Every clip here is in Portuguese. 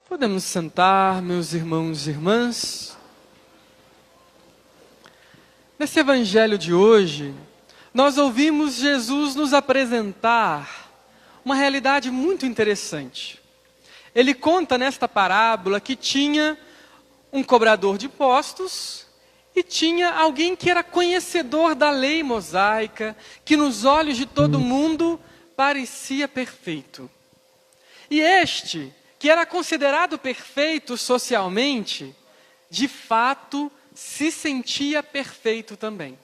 Podemos sentar, meus irmãos e irmãs. Nesse evangelho de hoje, nós ouvimos Jesus nos apresentar uma realidade muito interessante. Ele conta nesta parábola que tinha um cobrador de impostos e tinha alguém que era conhecedor da lei mosaica, que nos olhos de todo mundo parecia perfeito. E este, que era considerado perfeito socialmente, de fato se sentia perfeito também.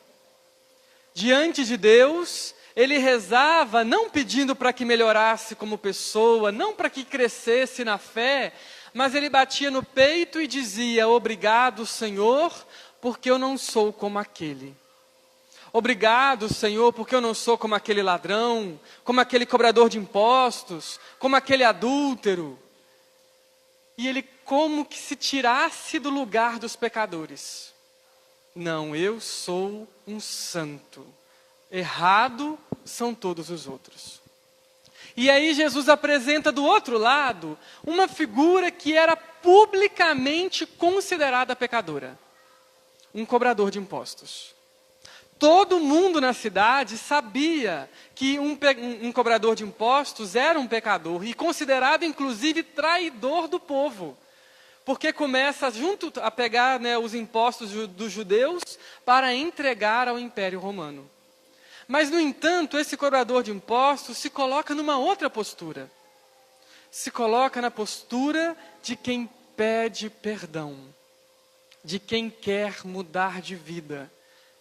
Diante de Deus, ele rezava não pedindo para que melhorasse como pessoa, não para que crescesse na fé, mas ele batia no peito e dizia: obrigado, Senhor, porque eu não sou como aquele. Obrigado, Senhor, porque eu não sou como aquele ladrão, como aquele cobrador de impostos, como aquele adúltero. E ele como que se tirasse do lugar dos pecadores. Não, eu sou um santo. Errado são todos os outros. E aí Jesus apresenta do outro lado uma figura que era publicamente considerada pecadora. Um cobrador de impostos. Todo mundo na cidade sabia que um cobrador de impostos era um pecador e considerado inclusive traidor do povo. Porque começa junto a pegar os impostos dos judeus para entregar ao Império Romano. Mas, no entanto, esse cobrador de impostos se coloca numa outra postura. Se coloca na postura de quem pede perdão, de quem quer mudar de vida,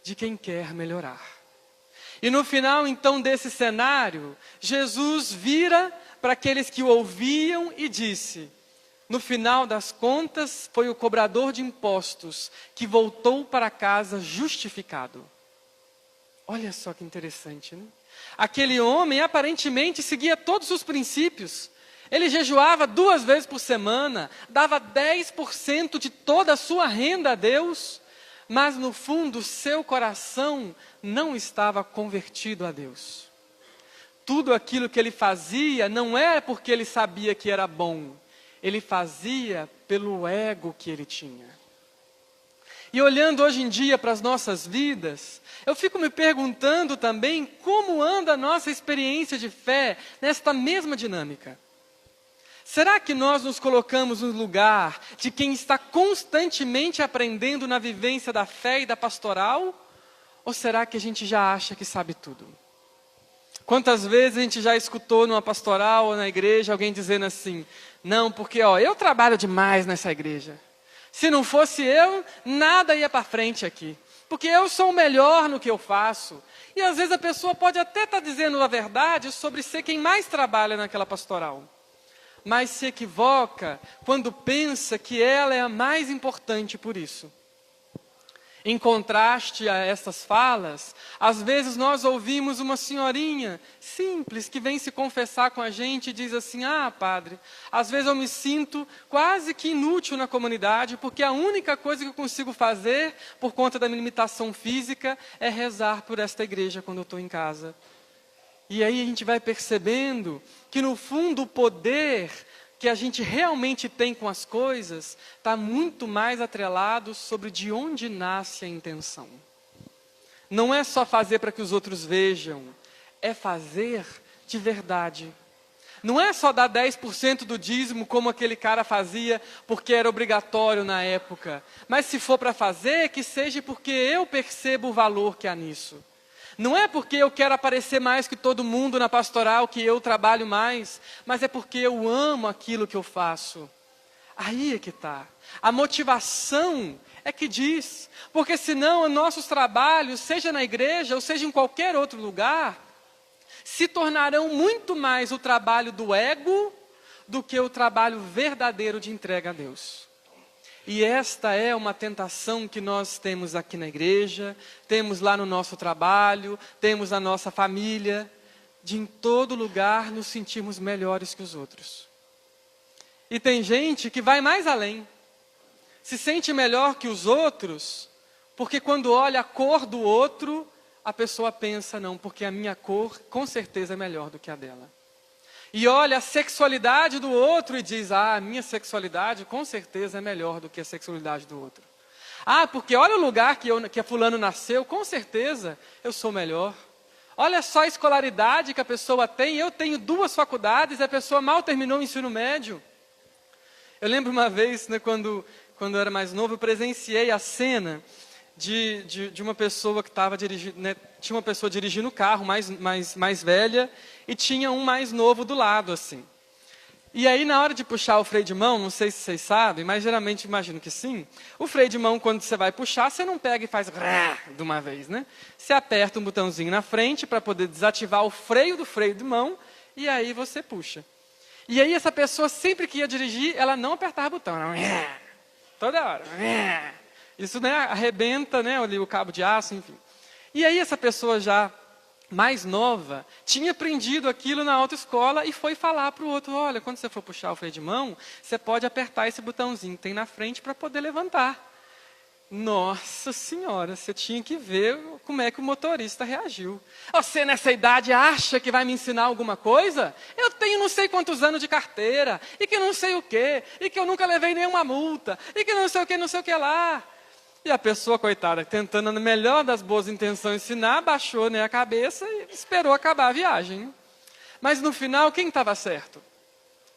de quem quer melhorar. E no final, então, desse cenário, Jesus vira para aqueles que o ouviam e disse: no final das contas, foi o cobrador de impostos que voltou para casa justificado. Olha só que interessante, né? Aquele homem aparentemente seguia todos os princípios. Ele jejuava 2 vezes por semana, dava 10% de toda a sua renda a Deus, mas no fundo seu coração não estava convertido a Deus. Tudo aquilo que ele fazia não era porque ele sabia que era bom, ele fazia pelo ego que ele tinha. E olhando hoje em dia para as nossas vidas, eu fico me perguntando também como anda a nossa experiência de fé nesta mesma dinâmica. Será que nós nos colocamos no lugar de quem está constantemente aprendendo na vivência da fé e da pastoral? Ou será que a gente já acha que sabe tudo? Quantas vezes a gente já escutou numa pastoral ou na igreja alguém dizendo assim: não, porque eu trabalho demais nessa igreja. Se não fosse eu, nada ia para frente aqui. Porque eu sou o melhor no que eu faço. E às vezes a pessoa pode até estar dizendo a verdade sobre ser quem mais trabalha naquela pastoral. Mas se equivoca quando pensa que ela é a mais importante por isso. Em contraste a essas falas, às vezes nós ouvimos uma senhorinha simples que vem se confessar com a gente e diz assim: ah, padre, às vezes eu me sinto quase que inútil na comunidade, porque a única coisa que eu consigo fazer, por conta da minha limitação física, é rezar por esta igreja quando eu estou em casa. E aí a gente vai percebendo que no fundo o poder que a gente realmente tem com as coisas está muito mais atrelado sobre de onde nasce a intenção. Não é só fazer para que os outros vejam, é fazer de verdade. Não é só dar 10% do dízimo como aquele cara fazia porque era obrigatório na época, mas se for para fazer, que seja porque eu percebo o valor que há nisso. Não é porque eu quero aparecer mais que todo mundo na pastoral, que eu trabalho mais, mas é porque eu amo aquilo que eu faço. Aí é que está. A motivação é que diz, porque senão nossos trabalhos, seja na igreja ou seja em qualquer outro lugar, se tornarão muito mais o trabalho do ego do que o trabalho verdadeiro de entrega a Deus. E esta é uma tentação que nós temos aqui na igreja, temos lá no nosso trabalho, temos na nossa família, de em todo lugar nos sentirmos melhores que os outros. E tem gente que vai mais além, se sente melhor que os outros, porque quando olha a cor do outro, a pessoa pensa: não, porque a minha cor com certeza é melhor do que a dela. e olha a sexualidade do outro e diz, a minha sexualidade com certeza é melhor do que a sexualidade do outro. Porque olha o lugar que a fulano nasceu, com certeza eu sou melhor. Olha só a escolaridade que a pessoa tem, eu tenho 2 faculdades, a pessoa mal terminou o ensino médio. Eu lembro uma vez, né, quando eu era mais novo, eu presenciei a cena de uma pessoa que estava dirigindo, né, tinha uma pessoa dirigindo o carro mais velha e tinha um mais novo do lado, assim. E aí, na hora de puxar o freio de mão, não sei se vocês sabem, mas geralmente imagino que sim, o freio de mão, quando você vai puxar, você não pega e faz de uma vez, né? Você aperta um botãozinho na frente para poder desativar o freio de mão e aí você puxa. E aí, essa pessoa, sempre que ia dirigir, ela não apertava o botão, ela toda hora. Isso, né, arrebenta, né, o cabo de aço, enfim. E aí, essa pessoa já mais nova, tinha aprendido aquilo na autoescola e foi falar para o outro, olha, quando você for puxar o freio de mão, você pode apertar esse botãozinho que tem na frente para poder levantar. Nossa senhora, você tinha que ver como é que o motorista reagiu. Você nessa idade acha que vai me ensinar alguma coisa? Eu tenho não sei quantos anos de carteira, e que não sei o quê, e que eu nunca levei nenhuma multa, e que não sei o que lá. E a pessoa, coitada, tentando na melhor das boas intenções ensinar, baixou, né, a cabeça e esperou acabar a viagem. Mas no final, quem estava certo?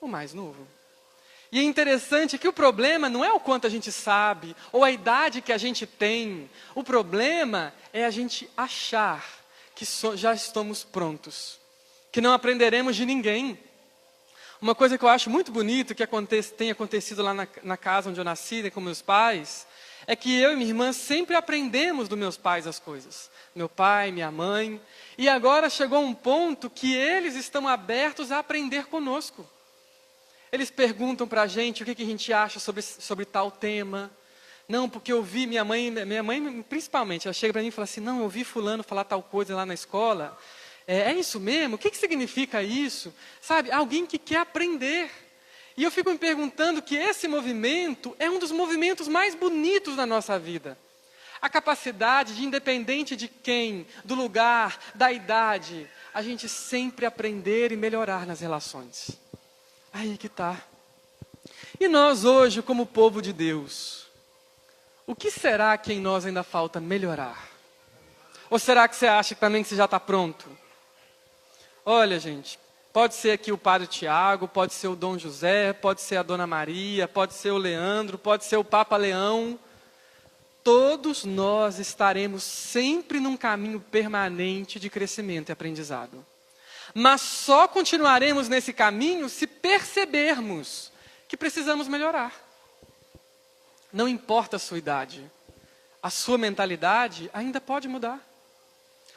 O mais novo. E é interessante que o problema não é o quanto a gente sabe, ou a idade que a gente tem. O problema é a gente achar que já estamos prontos, que não aprenderemos de ninguém. Uma coisa que eu acho muito bonito, que tem acontecido lá na casa onde eu nasci, né, com meus pais, é que eu e minha irmã sempre aprendemos dos meus pais as coisas. Meu pai, minha mãe. E agora chegou um ponto que eles estão abertos a aprender conosco. Eles perguntam para a gente o que a gente acha sobre tal tema. Não, porque eu vi minha mãe principalmente, ela chega para mim e fala assim, não, eu vi fulano falar tal coisa lá na escola. É isso mesmo? O que significa isso? Sabe, alguém que quer aprender. E eu fico me perguntando que esse movimento é um dos movimentos mais bonitos da nossa vida. A capacidade de, independente de quem, do lugar, da idade, a gente sempre aprender e melhorar nas relações. Aí que está. E nós hoje, como povo de Deus, o que será que em nós ainda falta melhorar? Ou será que você acha também que você já está pronto? Olha, gente, pode ser aqui o Padre Tiago, pode ser o Dom José, pode ser a Dona Maria, pode ser o Leandro, pode ser o Papa Leão. Todos nós estaremos sempre num caminho permanente de crescimento e aprendizado. Mas só continuaremos nesse caminho se percebermos que precisamos melhorar. Não importa a sua idade, a sua mentalidade ainda pode mudar.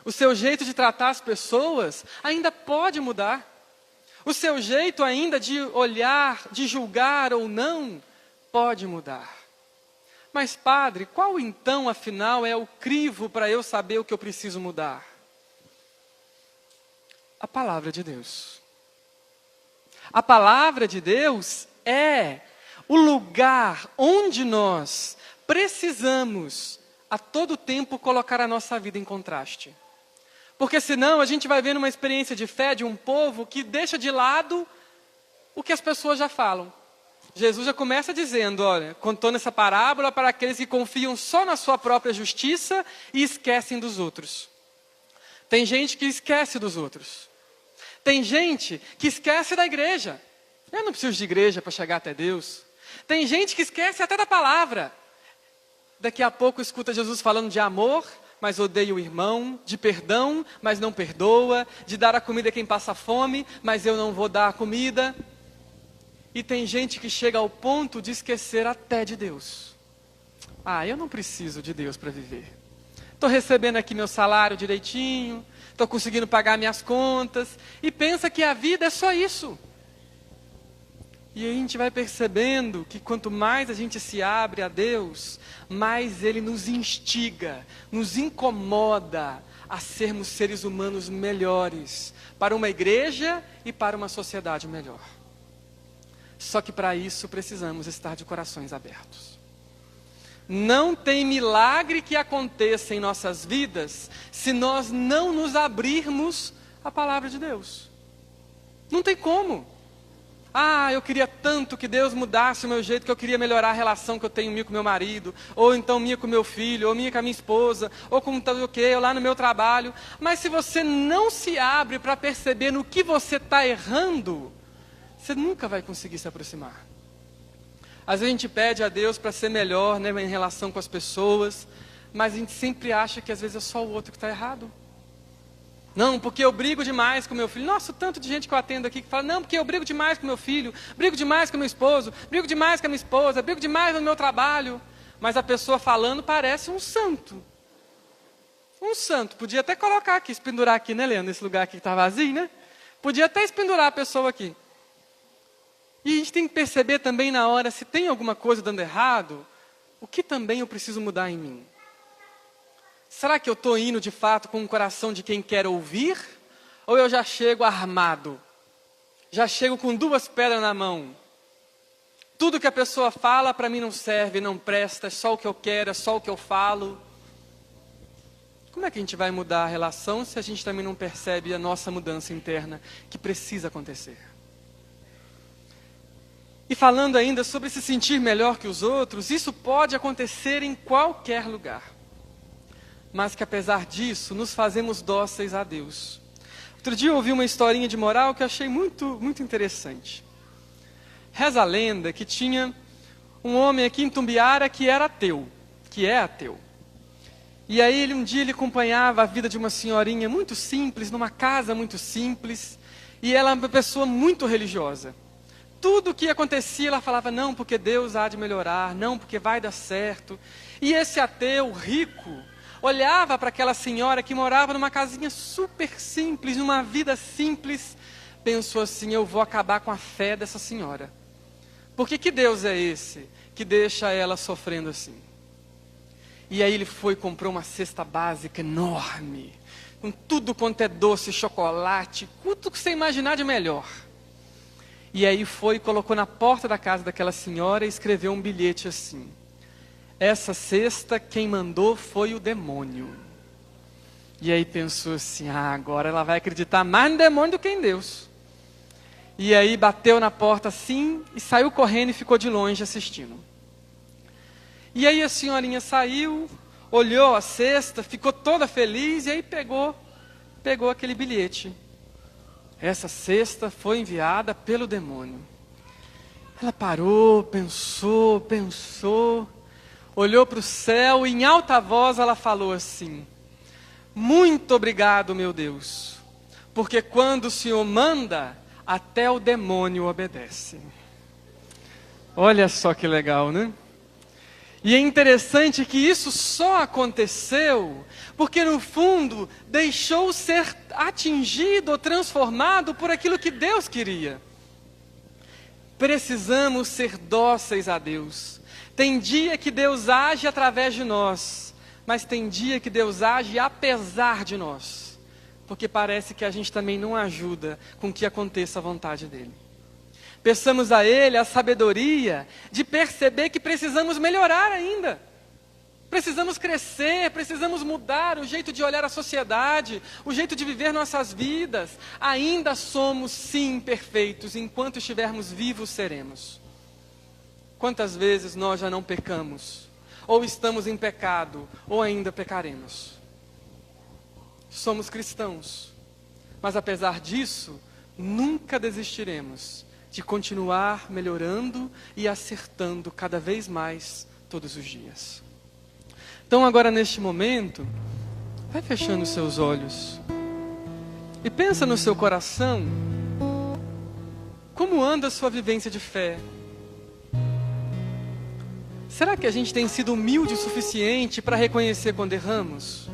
O seu jeito de tratar as pessoas ainda pode mudar. O seu jeito ainda de olhar, de julgar ou não, pode mudar. Mas, padre, qual então, afinal, é o crivo para eu saber o que eu preciso mudar? A palavra de Deus. A palavra de Deus é o lugar onde nós precisamos, a todo tempo, colocar a nossa vida em contraste. Porque senão a gente vai vendo uma experiência de fé de um povo que deixa de lado o que as pessoas já falam. Jesus já começa dizendo, olha, contando essa parábola para aqueles que confiam só na sua própria justiça e esquecem dos outros. Tem gente que esquece dos outros. Tem gente que esquece da igreja. Eu não preciso de igreja para chegar até Deus. Tem gente que esquece até da palavra. Daqui a pouco escuta Jesus falando de amor, mas odeia o irmão, de perdão, mas não perdoa, de dar a comida a quem passa fome, mas eu não vou dar a comida. E tem gente que chega ao ponto de esquecer até de Deus. Eu não preciso de Deus para viver. Estou recebendo aqui meu salário direitinho, estou conseguindo pagar minhas contas, e pensa que a vida é só isso. E a gente vai percebendo que quanto mais a gente se abre a Deus, mais Ele nos instiga, nos incomoda a sermos seres humanos melhores, para uma igreja e para uma sociedade melhor. Só que para isso precisamos estar de corações abertos. Não tem milagre que aconteça em nossas vidas se nós não nos abrirmos à palavra de Deus. Não tem como. Ah, eu queria tanto que Deus mudasse o meu jeito, que eu queria melhorar a relação que eu tenho minha com meu marido, ou então minha com meu filho, ou minha com a minha esposa, ou com tal o quê, ou lá no meu trabalho. Mas se você não se abre para perceber no que você está errando, você nunca vai conseguir se aproximar. Às vezes a gente pede a Deus para ser melhor, né, em relação com as pessoas, mas a gente sempre acha que às vezes é só o outro que está errado. Não, porque eu brigo demais com meu filho. Nossa, o tanto de gente que eu atendo aqui que fala, não, porque eu brigo demais com meu filho, brigo demais com meu esposo, brigo demais com a minha esposa, brigo demais no meu trabalho. Mas a pessoa falando parece um santo. Um santo. Podia até colocar aqui, pendurar aqui, né, Leandro? Nesse lugar aqui que está vazio, né? Podia até pendurar a pessoa aqui. E a gente tem que perceber também na hora, se tem alguma coisa dando errado, o que também eu preciso mudar em mim. Será que eu estou indo de fato com o coração de quem quer ouvir? Ou eu já chego armado? Já chego com 2 pedras na mão? Tudo que a pessoa fala para mim não serve, não presta, é só o que eu quero, é só o que eu falo. Como é que a gente vai mudar a relação se a gente também não percebe a nossa mudança interna que precisa acontecer? E falando ainda sobre se sentir melhor que os outros, isso pode acontecer em qualquer lugar. Mas que apesar disso, nos fazemos dóceis a Deus. Outro dia eu ouvi uma historinha de moral que eu achei muito interessante. Reza a lenda que tinha um homem aqui em Tumbiara que era ateu, que é ateu. E aí um dia ele acompanhava a vida de uma senhorinha muito simples, numa casa muito simples, e ela é uma pessoa muito religiosa. Tudo o que acontecia ela falava, não, porque Deus há de melhorar, não, porque vai dar certo. E esse ateu rico olhava para aquela senhora que morava numa casinha super simples, numa vida simples, pensou assim, eu vou acabar com a fé dessa senhora. Porque que Deus é esse que deixa ela sofrendo assim? E aí ele foi e comprou uma cesta básica enorme, com tudo quanto é doce, chocolate, tudo que você imaginar de melhor. E aí foi e colocou na porta da casa daquela senhora e escreveu um bilhete assim, essa cesta quem mandou foi o demônio. E aí pensou assim, agora ela vai acreditar mais no demônio do que em Deus. E aí bateu na porta assim, e saiu correndo e ficou de longe assistindo. E aí a senhorinha saiu, olhou a cesta, ficou toda feliz, e aí pegou aquele bilhete. Essa cesta foi enviada pelo demônio. Ela parou, pensou, olhou para o céu e em alta voz ela falou assim, muito obrigado, meu Deus, porque quando o Senhor manda, até o demônio obedece. Olha só que legal, né? E é interessante que isso só aconteceu porque no fundo deixou ser atingido ou transformado por aquilo que Deus queria. Precisamos ser dóceis a Deus. Tem dia que Deus age através de nós, mas tem dia que Deus age apesar de nós, porque parece que a gente também não ajuda com que aconteça a vontade dEle. Peçamos a Ele a sabedoria de perceber que precisamos melhorar ainda. Precisamos crescer, precisamos mudar o jeito de olhar a sociedade, o jeito de viver nossas vidas. Ainda somos, sim, imperfeitos, enquanto estivermos vivos seremos. Quantas vezes nós já não pecamos, ou estamos em pecado, ou ainda pecaremos. Somos cristãos, mas apesar disso, nunca desistiremos de continuar melhorando e acertando cada vez mais todos os dias. Então agora neste momento, vai fechando os seus olhos e pensa no seu coração, como anda a sua vivência de fé? Será que a gente tem sido humilde o suficiente para reconhecer quando erramos?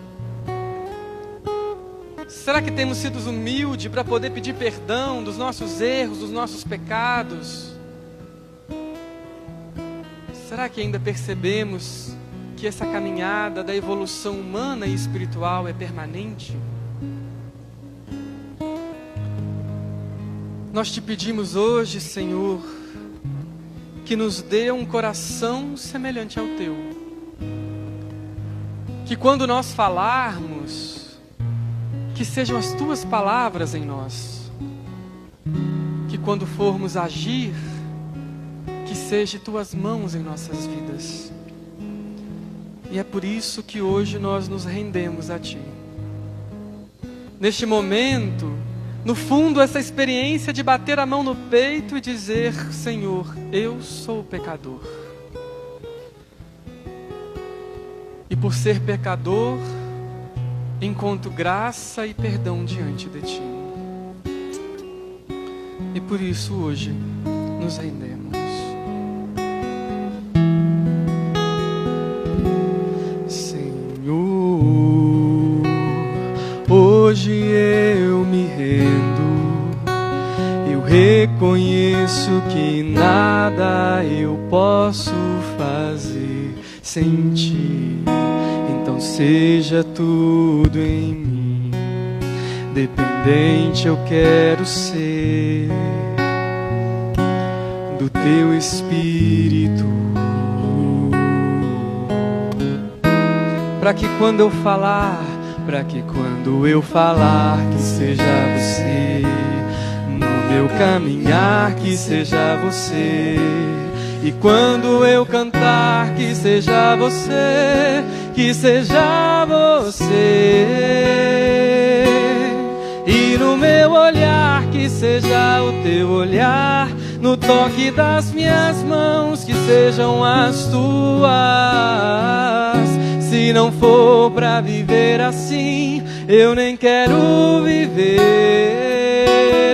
Será que temos sido humildes para poder pedir perdão dos nossos erros, dos nossos pecados? Será que ainda percebemos que essa caminhada da evolução humana e espiritual é permanente? Nós te pedimos hoje, Senhor, que nos dê um coração semelhante ao Teu. Que quando nós falarmos, que sejam as Tuas palavras em nós. quando formos agir, que seja tuas mãos em nossas vidas. E é por isso que hoje nós nos rendemos a Ti. Neste momento, no fundo, essa experiência de bater a mão no peito e dizer: Senhor, eu sou pecador. E por ser pecador, encontro graça e perdão diante de Ti. E por isso hoje nos rendemos. Senhor, hoje eu me rendo. Eu reconheço que nada eu posso fazer sem Ti. Então seja tudo em mim. Dependente eu quero ser do Teu Espírito, para que quando eu falar, que seja Você. No meu caminhar, que seja Você. E quando eu cantar, que seja Você, que seja Você. E no meu olhar, que seja o Teu olhar. No toque das minhas mãos, que sejam as Tuas. Se não for pra viver assim, eu nem quero viver.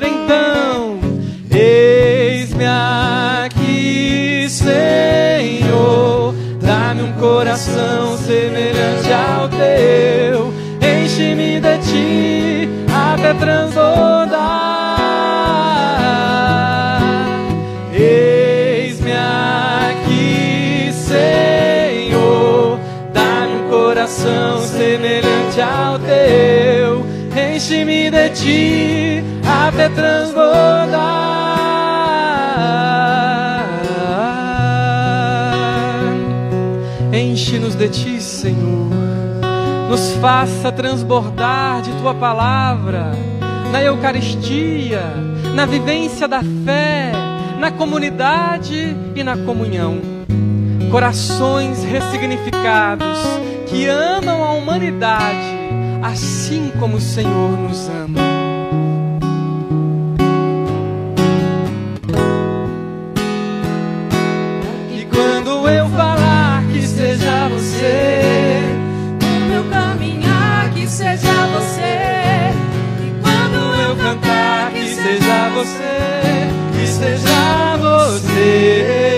Então, eis-me aqui, Senhor. Dá-me um coração semelhante ao Teu. Enche-me de Ti até transbordar. Eis-me aqui, Senhor. Dá-me um coração semelhante ao Teu. Enche-me de Ti até transbordar. Enche-nos de Ti, Senhor. Nos faça transbordar de Tua palavra, na Eucaristia, na vivência da fé, na comunidade e na comunhão. Corações ressignificados, que amam a humanidade, assim como o Senhor nos ama. E quando eu falar, que seja Você. No meu caminhar, que seja Você. E quando eu cantar, que seja Você, que seja Você.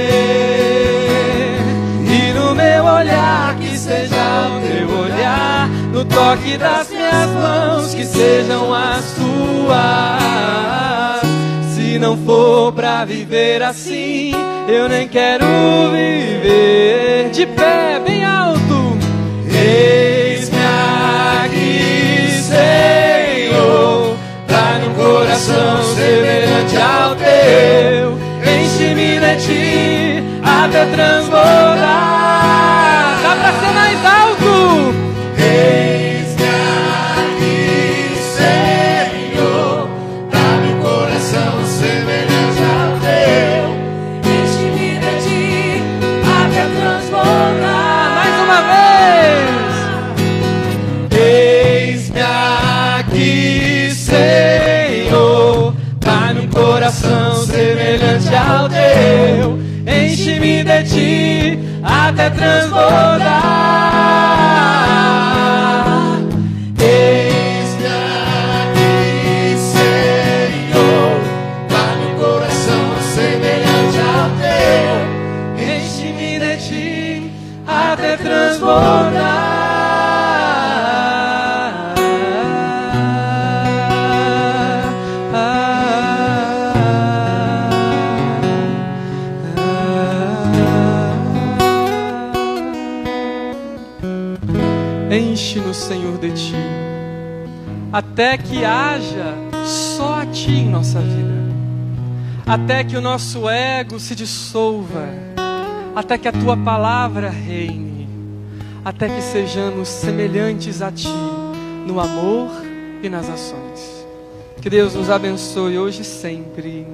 E no meu olhar, que seja o Teu olhar. No toque das minhas mãos, que sejam as Tuas. Se não for pra viver assim, eu nem quero viver. De pé, bem alto. Eis-me aqui, Senhor. Dá-me um coração semelhante ao Teu. Enche-me de Ti até transbordar. Dá pra ser mais alto. Eis-me aqui, Senhor. Dá-me um coração semelhante ao Teu. Enche-me de Ti até transbordar. Mais uma vez. Eis-me aqui, Senhor. Dá-me um coração semelhante ao Teu. Enche-me de Ti até transbordar. Eis-me aqui, Senhor. Dá-me um coração semelhante ao Teu. Enche-me de Ti até transbordar. Enche-nos, Senhor, de Ti, até que haja só a Ti em nossa vida, até que o nosso ego se dissolva, até que a Tua palavra reine, até que sejamos semelhantes a Ti no amor e nas ações. Que Deus nos abençoe hoje e sempre.